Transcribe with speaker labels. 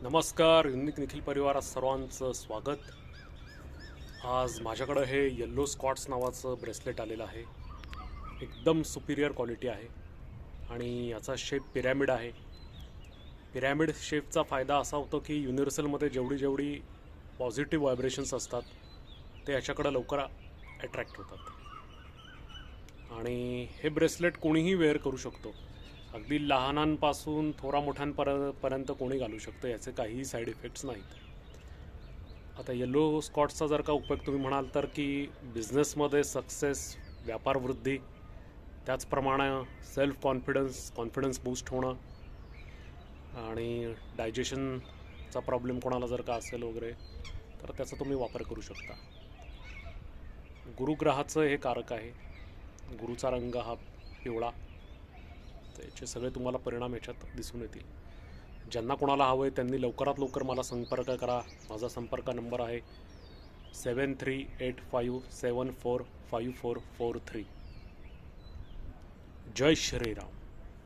Speaker 1: नमस्कार. युनिक निखिल परिवारात सर्वांचं स्वागत. आज माझ्याकडं हे येल्लो स्कॉट्स नावाचं ब्रेसलेट आलेलं आहे. एकदम सुपिरियर क्वालिटी आहे आणि याचा शेप पिरॅमिड आहे. पिरॅमिड शेपचा फायदा असा होतो की युनिव्हर्सलमध्ये जेवढी जेवढी पॉझिटिव्ह व्हायब्रेशन्स असतात ते याच्याकडं लवकर अट्रॅक्ट होतात. आणि हे ब्रेसलेट कोणीही वेअर करू शकतो. अगदी लहानांपासून थोरा मोठ्यांपर्यंत कोणी घालू शकतं. याचे काहीही साईड इफेक्ट्स नाहीत. आता येलो स्कॉट्सचा जर का उपयोग तुम्ही म्हणाल तर की बिझनेसमध्ये सक्सेस, व्यापार वृद्धी, त्याचप्रमाणे सेल्फ कॉन्फिडन्स बूस्ट होणं आणि डायजेशनचा प्रॉब्लेम कोणाला जर का असेल वगैरे तर त्याचा तुम्ही वापर करू शकता. गुरुग्रहाचं हे कारक आहे. गुरुचा रंग हा पिवळा. त्याचे सगळे तुम्हाला परिणाम याच्यात दिसून येतील. ज्यांना कोणाला हवं आहे त्यांनी लवकरात लवकर मला संपर्क करा. माझा संपर्क नंबर आहे 7385745443. जय श्रीराम.